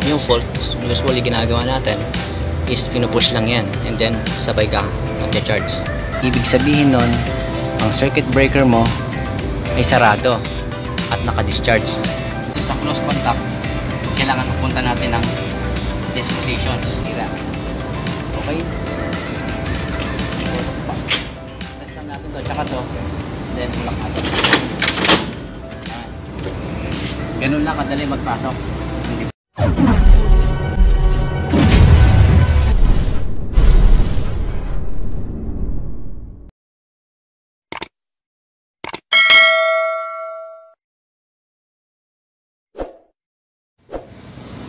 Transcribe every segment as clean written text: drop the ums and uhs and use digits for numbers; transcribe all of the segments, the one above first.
yung fault, usually ginagawa natin is pinupush lang yan and then sabay ka nag-charge. Ibig sabihin nun, ang circuit breaker mo ay sarado at naka-discharge. Sa close contact, kailangan pupunta natin ng dispositions. Okay? Test lang natin to, tsaka to, then ulak natin. Ganun lang kadali magpasok.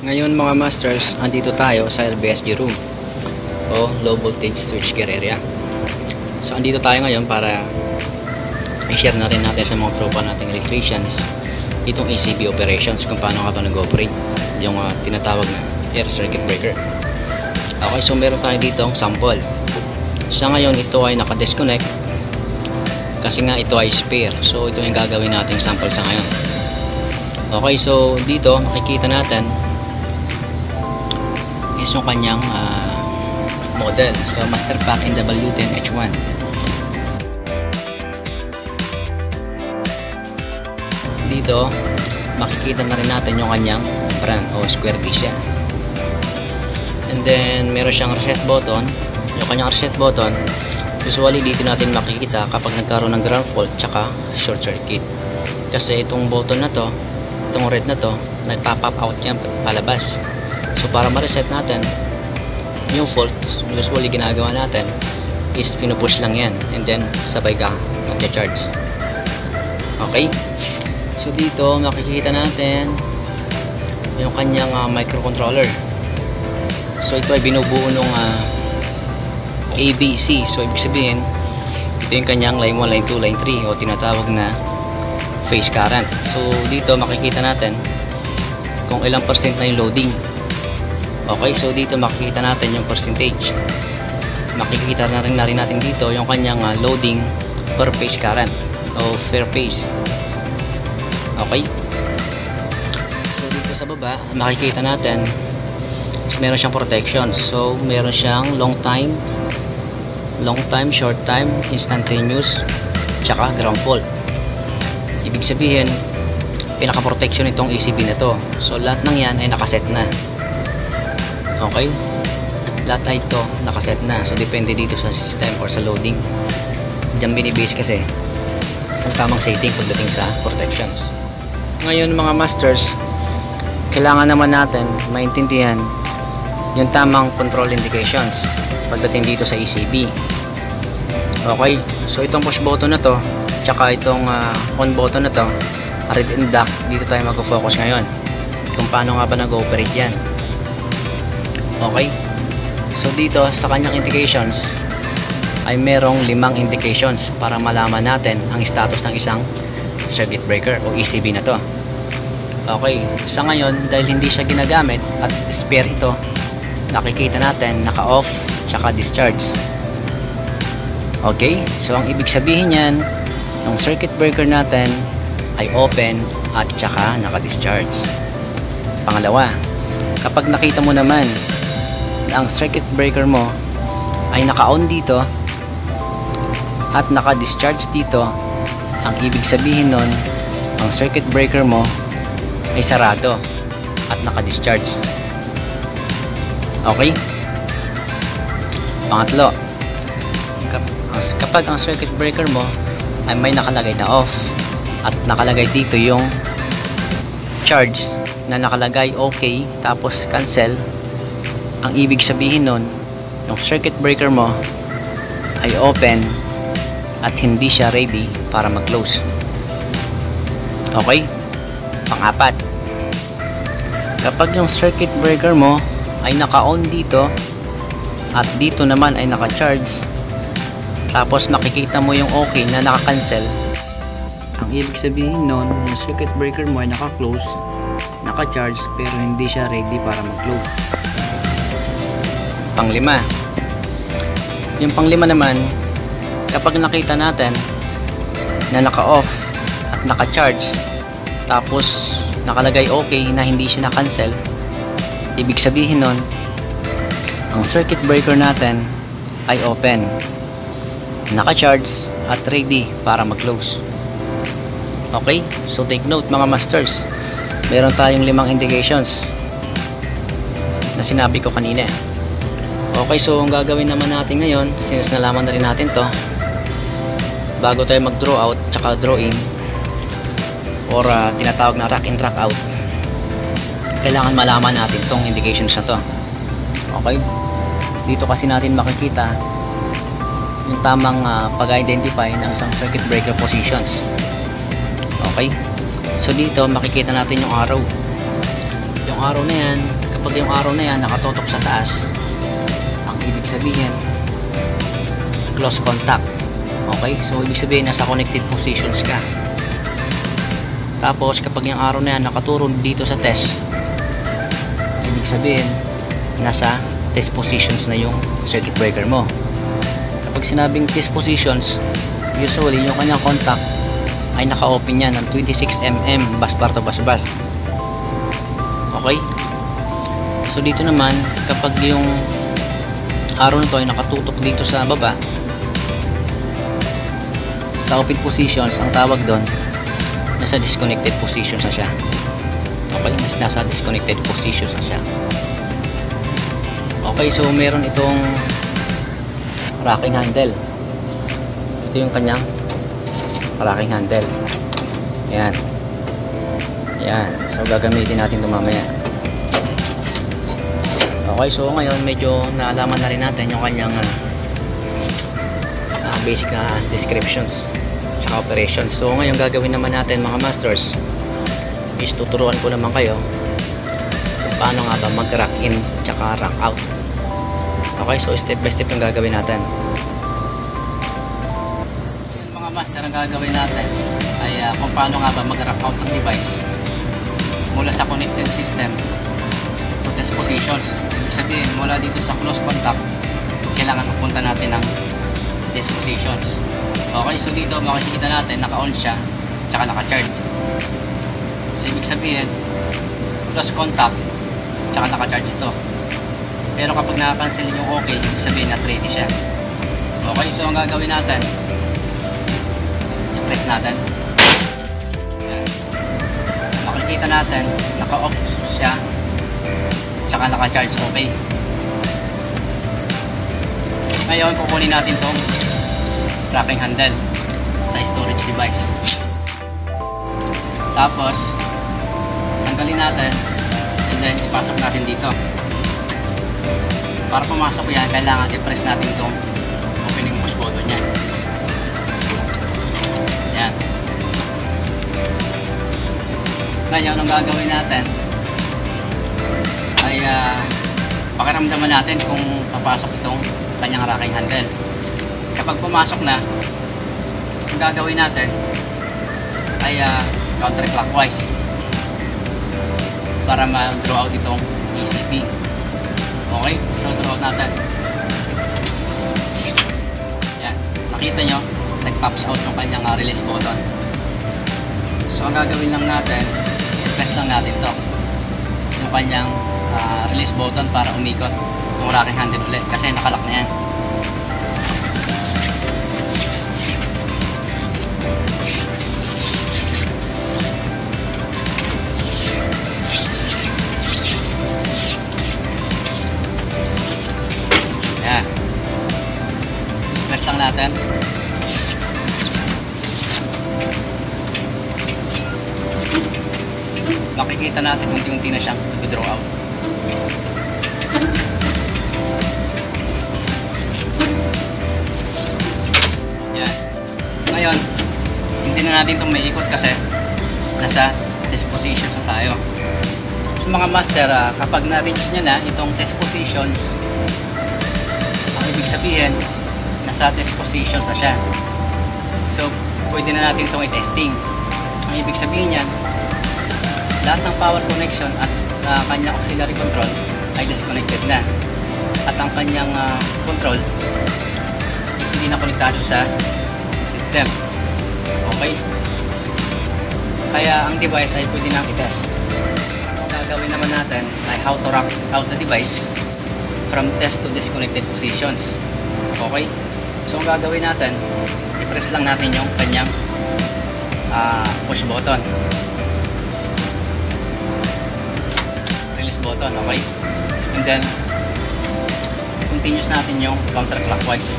Ngayon mga masters, andito tayo sa LVSG room o low voltage switchgear area. So andito tayo ngayon para i-share na rin natin sa mga tropa nating electricians itong ECB operations, kung paano ka ba nag-operate yung tinatawag na air circuit breaker. Okay, so meron tayo dito ang sample. Sa ngayon ito ay naka-disconnect kasi nga ito ay spare, so ito yung gagawin nating sample sa ngayon. Okay, so dito makikita natin is yung kanyang model. So Master Pack NW10H1. Dito makikita na rin natin yung kanyang brand o square dish yan. And then meron siyang reset button. Yung kanyang reset button usually dito natin makikita kapag nagkaroon ng ground fault tsaka short circuit, kasi itong button na to, itong red na to, nagpa-pop out yan palabas. So para ma-reset natin yung fault, usually ginagawa natin is pinupush lang yan and then sabay ka mag-charge. Okay, so dito makikita natin yung kanyang microcontroller. So ito ay binubuo ng ABC. So ibig sabihin ito yung kanyang line 1, line 2, line 3 o tinatawag na phase current. So dito makikita natin kung ilang percent na yung loading. Okay, so dito makikita natin yung percentage. Makikita na rin natin dito yung kanyang loading per phase current o per phase. Okay, so dito sa baba makikita natin meron siyang protection. So meron siyang long time, short time, instantaneous, tsaka ground fault. Ibig sabihin pinaka protection itong ECB na to. So lahat ng yan ay nakaset na. Okay, lahat ay ito nakaset na. So depende dito sa system or sa loading. Diyan binibase kasi ang tamang setting pagdating sa protections. Ngayon mga masters, kailangan naman natin maintindihan yung tamang control indications pagdating dito sa ECB. Okay, so itong push button na to tsaka itong on button na to, red and black, dito tayo mag-focus ngayon kung paano nga ba nag-ooperate yan. Okay, so dito sa kanyang indications ay merong 5 indications para malaman natin ang status ng isang circuit breaker o ECB na to. Okay, sa ngayon dahil hindi siya ginagamit at spare ito, nakikita natin naka-off tsaka discharge. Okay, so ang ibig sabihin yan, yung circuit breaker natin ay open at tsaka naka-discharge. Pangalawa, kapag nakita mo naman ang circuit breaker mo ay naka-on dito at naka-discharge dito, ang ibig sabihin nun, ang circuit breaker mo ay sarado at naka-discharge. Okay? Pangatlo, kapag ang circuit breaker mo ay may nakalagay na off at nakalagay dito yung charge na nakalagay okay tapos cancel, ang ibig sabihin nun, yung circuit breaker mo ay open at hindi siya ready para mag-close. Okay? Pang-apat, kapag yung circuit breaker mo ay naka-on dito at dito naman ay naka-charge tapos makikita mo yung okay na naka-cancel, ang ibig sabihin nun, yung circuit breaker mo ay naka-close, naka-charge pero hindi siya ready para mag-close. Panglima, yung panglima naman, kapag nakita natin na naka-off at naka-charge tapos nakalagay okay na hindi siya na-cancel, Ibig sabihin nun, ang circuit breaker natin ay open, naka-charge at ready para mag-close. Okay, so take note mga masters, meron tayong 5 indications na sinabi ko kanina. Okay, so ang gagawin naman natin ngayon, since nalaman na rin natin to, bago tayo mag draw out tsaka draw in, or tinatawag na rack in rack out, kailangan malaman natin tong indications na to. Okay, dito kasi natin makikita yung tamang pag-identify ng isang circuit breaker positions. Okay, so dito makikita natin yung arrow. Yung arrow na yan, kapag yung arrow na yan nakatotok sa taas, ang ibig sabihin close contact. Okay, so ibig sabihin nasa connected positions ka. Tapos kapag yung arrow na yan nakaturo dito sa test, ibig sabihin nasa test positions na yung circuit breaker mo. Kapag sinabing test positions, usually yung kanyang contact ay naka-open yan ng 26 mm busbar to busbar. Okay, so dito naman kapag yung arrow na to ay nakatutok dito sa baba, sa open positions, ang tawag doon nasa disconnected positions na siya. Okay, nasa disconnected positions na siya. Okay, so meron itong racking handle. Ito yung kanyang racking handle. Ayan. Ayan, so gagamitin natin ito mamaya. Okay, so ngayon medyo naalaman na rin natin yung kanyang basic na descriptions tsaka operations. So ngayon gagawin naman natin mga masters is tuturuan ko naman kayo kung paano nga ba mag rack in tsaka rack out. Okay, so step by step yung gagawin natin. Ayan, mga master, ang gagawin natin ay kung paano nga ba mag rack out ng device mula sa connected system to test positions. Ibig sabihin mula dito sa close contact, kailangan pupunta natin ng test positions. Okay, so dito makikita natin naka-on siya tsaka naka-charge. So ibig sabihin close contact tsaka naka-charge to. Pero kapag naka-cancel yung okay, ibig sabihin na ready siya. Okay, so ang gagawin natin, i-press natin. Ayan. Makikita natin naka-off siya tsaka naka-charge okay. Ngayon kukunin natin tong tracking handle sa storage device. Tapos tanggalin natin and then ipasok natin dito. Para pumasok yan, kailangan i-press natin itong opening push button nya. Yan. Ngayon ang gagawin natin ay pakiramdaman natin kung papasok itong kanyang racking handle. Kapag pumasok na, ang gagawin natin ay counterclockwise para ma-draw out itong ECP. Okay, so draw out natin. Yan, nakita nyo nag-pops out yung kanyang release button. So ang gagawin lang natin, i-press lang natin to yung kanyang release button para umikot yung racking handle ulit kasi nakalock na yan. Yan, press lang natin. Makikita natin unti-unti na siyang nag-draw out. Yan. Ngayon, hindi na natin itong may ikot kasi nasa test positions na tayo. So mga master, kapag na-reach nyo na itong test positions, ang ibig sabihin, nasa test positions na siya. So, pwede na natin itong i-testing. Ang ibig sabihin yan, lahat ng power connection at kanyang auxiliary control ay disconnected na. At ang kanyang control is hindi na konektado sa system. Okay? Kaya ang device ay pwede nang i-test. Ang gagawin naman natin ay how to rock out the device from test to disconnected positions. Okay? So ang gagawin natin, i-press lang natin yung kanyang push button, release button, okay? And then continuous natin yung counterclockwise.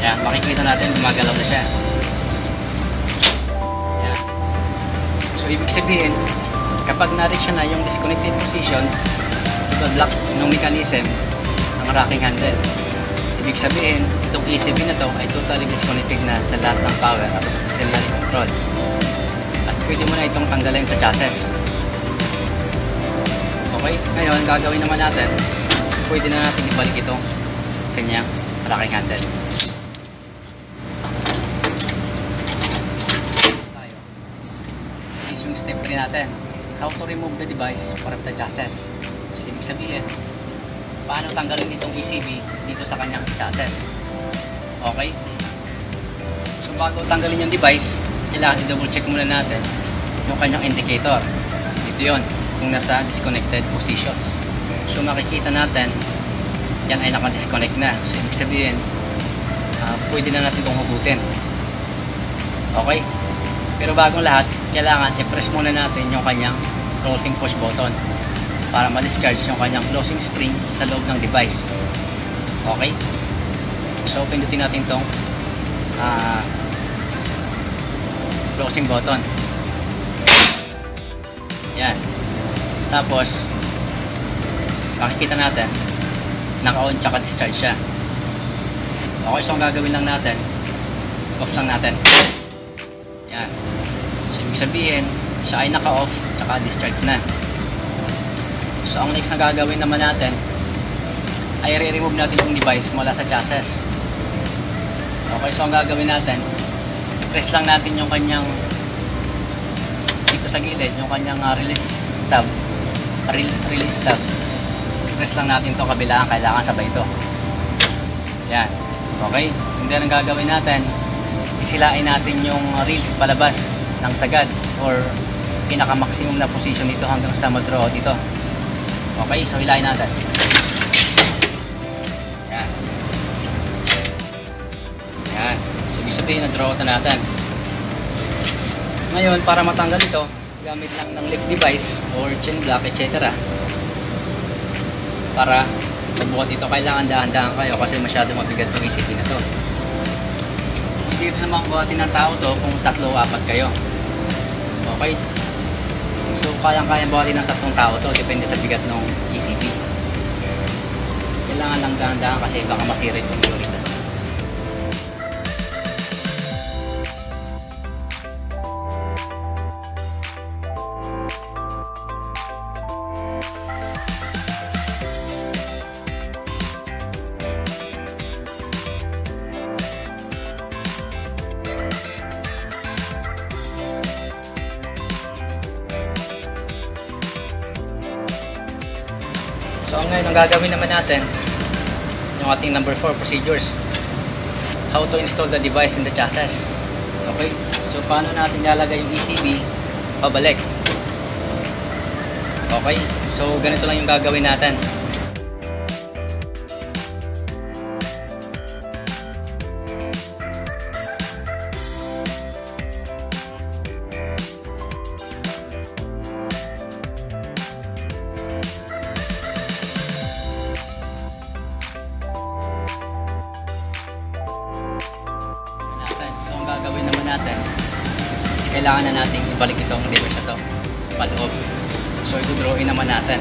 Yan, makikita natin gumagalaw na siya. Yan. So ibig sabihin, kapag na-reach siya na yung disconnected positions, iba-block ng mechanism ang rocking handle. Ibig sabihin, itong ECB na to ay totally disconnected na sa lahat ng power at auxiliary control. At pwede mo na itong tanggalin sa chassis. Okay, ngayon gagawin naman natin, pwede na natin ibalik itong kanyang rocking handle. This yung step 3 natin, how to remove the device from the chassis. So ibig sabihin, paano tanggalin itong ECB dito sa kanyang chassis. Okay? So bago tanggalin yung device, kailangan i-double check muna natin yung kanyang indicator. Ito yun, kung nasa disconnected positions. So makikita natin, yan ay naka-disconnect na. So ibig sabihin, pwede na natin itong hugutin. Okay? Pero bagong lahat, kailangan i-press muna natin yung kanyang closing push button para ma-discharge yung kanyang closing spring sa loob ng device. Okay? So pindutin natin itong closing button. Yan. Tapos makikita natin naka-on tsaka discharge siya. Okay, so ang gagawin lang natin, off lang natin. Yan. So ibig sabihin, siya ay naka-off tsaka discharge na. So ang next na gagawin naman natin ay re-remove natin yung device mula sa chassis. Okay, so ang gagawin natin, i-press lang natin yung kanyang dito sa gilid, yung kanyang release tab. Release tab. I-press lang natin ito kabilaan, kailangan sabay ito. Yan. Okay, and then ang gagawin natin, isilain natin yung reels palabas ng sagad or pinaka-maximum na position dito hanggang sa mag-draw dito. Okay, so hilahin natin. Yan. Yan. So, ibig sabihin, na-draw na natin. Ngayon, para matanggal ito, gamit lang ng lift device or chain block, etc. Para magbuhat ito, kailangan dahan-dahan kayo kasi masyado mabigat itong ECB na to. Hindi rin naman buhatin ng tao to kung 3-4 kayo. Okay? So, kayang-kayang buhatin ng 3 tao to, depende sa bigat ng ECB. Kailangan lang dahan-dahan kasi baka masira itong unit na to. So ngayon, ang gagawin naman natin, yung ating number 4 procedures. How to install the device in the chassis. Okay? So paano natin lalagay yung ECB pabalik. Okay? So ganito lang yung gagawin natin. Gagawin naman natin is kailangan na natin ibalik itong device na to paloob. So i-drawin naman natin.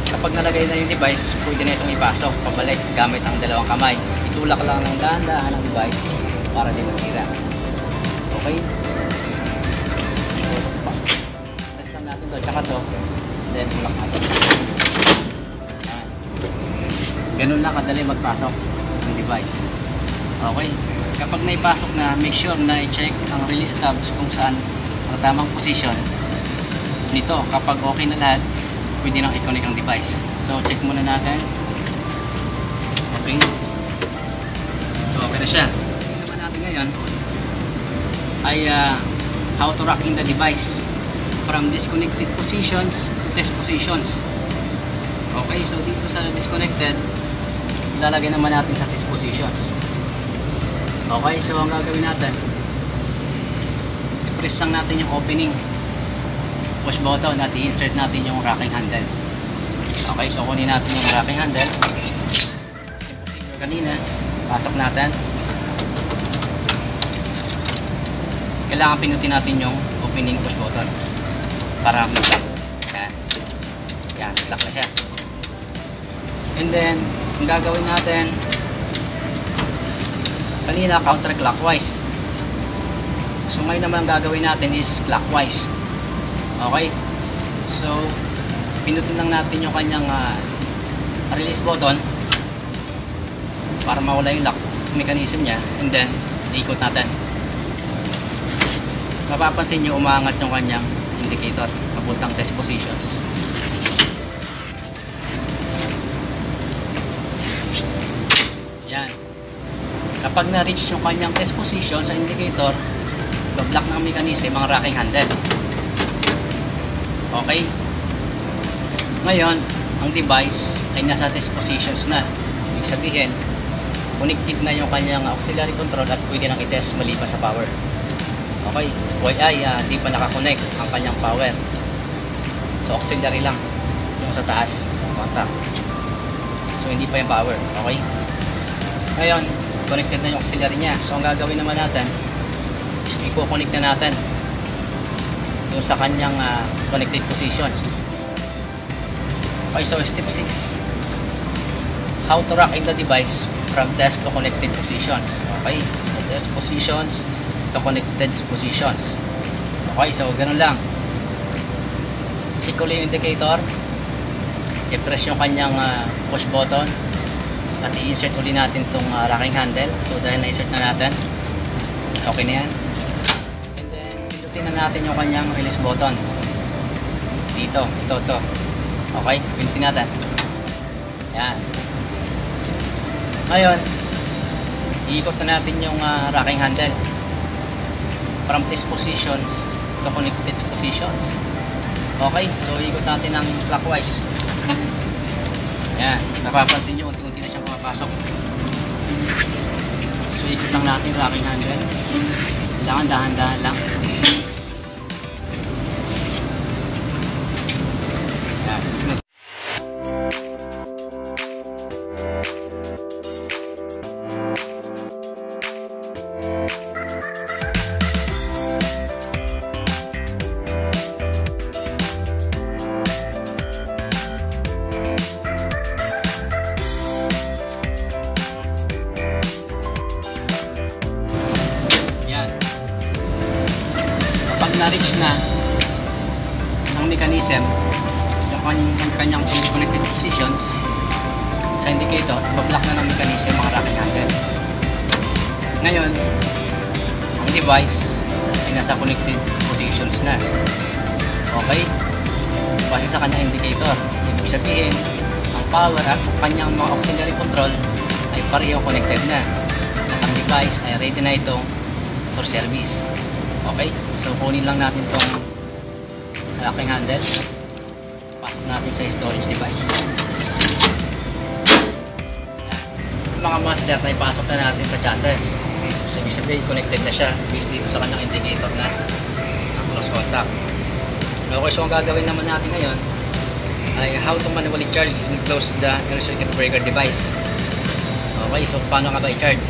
Kapag nalagay na yung device, pwede na itong ipasok pabalik gamit ang dalawang kamay. Itulak lang ng dahan-dahan ang device para di masira. Okay? So test lang natin to, tsaka to, then tulak natin. Yan. Ganun lang kadali magpasok ng device. Okay? Kapag naipasok na, make sure na i-check ang release tabs kung saan ang tamang position nito. Kapag okay na lahat, pwede nang i-connect ang device. So, check muna natin. Okay. So, okay na siya. Tingnan naman natin ngayon ay how to rock in the device from disconnected positions to test positions. Okay, so dito sa disconnected, ilalagay naman natin sa test positions. Okay, so ang gagawin natin, i-press lang natin yung opening push button at i-insert natin yung rocking handle. Okay, so kunin natin yung rocking handle. Yung kanina, pasok natin. Kailangan pinutin natin yung opening push button para mag-lock. Yan. Yan, lock na siya. And then, ang gagawin natin, kanina counterclockwise. So ngayon naman ang gagawin natin is clockwise. Okay? So, pinutin lang natin yung kanyang release button para mawala yung lock mechanism niya. And then, ikot natin. Mapapansin nyo umangat yung kanyang indicator papuntang test positions. Yan. Kapag na-reach yung kanyang test position sa indicator, bablock ng mechanism ang rocking handle. Okay? Ngayon, ang device ay nasa test positions na. Ibig sabihin, connected na yung kanyang auxiliary control at pwede nang i-test maliban sa power. Okay, di pa nakakonect ang kanyang power. So auxiliary lang yung sa taas, contact. So hindi pa yung power, okay? Ngayon, connected na yung auxiliary niya. So ang gagawin naman natin is i-connect na natin yung sa kanyang connected positions. Okay, so step 6. How to rock in the device from test to connected positions. Okay, so test positions to connected positions. Okay, so ganun lang. Check ulit yung indicator, i-press yung kanyang push button at i-insert ulit natin itong rocking handle. So dahil na-insert na natin, okay na yan. And then pindutin na natin yung kanyang release button dito, ito. Okay, pindutin natin. Yan. Ngayon, iikot na natin yung rocking handle from test positions to connected positions. Okay, so ikot natin ng clockwise. Yan, napapansin nyo unti-unti na siyang pumapasok. So ikot lang natin rocking handle. Kailangan dahan-dahan lang. Yan. Na-reach na ng mechanism yung kanyang connected positions sa indicator, bablock na ng mechanism mga rocking handle. Ngayon, ang device ay nasa connected positions na. Okay? Base sa kanyang indicator. Ibig sabihin, ang power at kanyang mga auxiliary control ay pareho connected na. At ang device ay ready na itong for service. Okay, so kunin lang natin itong locking handle, pasok natin sa storage device. Yung mga master na ipasok na natin sa chassis. So ibig sabihin connected na siya based dito sa kanyang indicator na close contact. Okay, so ang gagawin naman natin ngayon ay how to manually charge and close the inner circuit breaker device. Okay, so paano nga ba i-charge?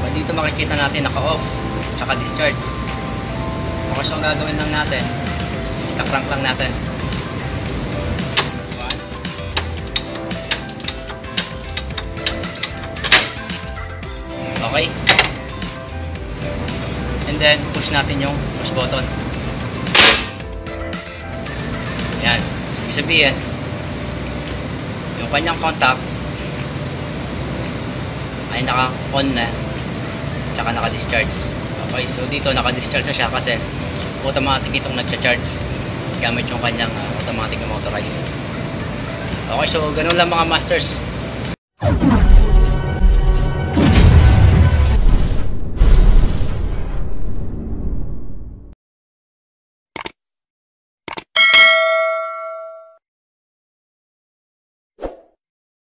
Okay, dito makikita natin naka-off tsaka discharge. Okay, so ang gagawin lang natin is ika-crank lang natin. 1, 6. Okay, and then push natin yung push button. Yan, ibig sabihin yung kanyang contact ay naka-on na tsaka naka-discharge. Okay, so dito naka-discharge na siya kasi automatic itong nagcha-charge gamit yung kanyang automatic na motorized. Okay, so ganun lang mga masters.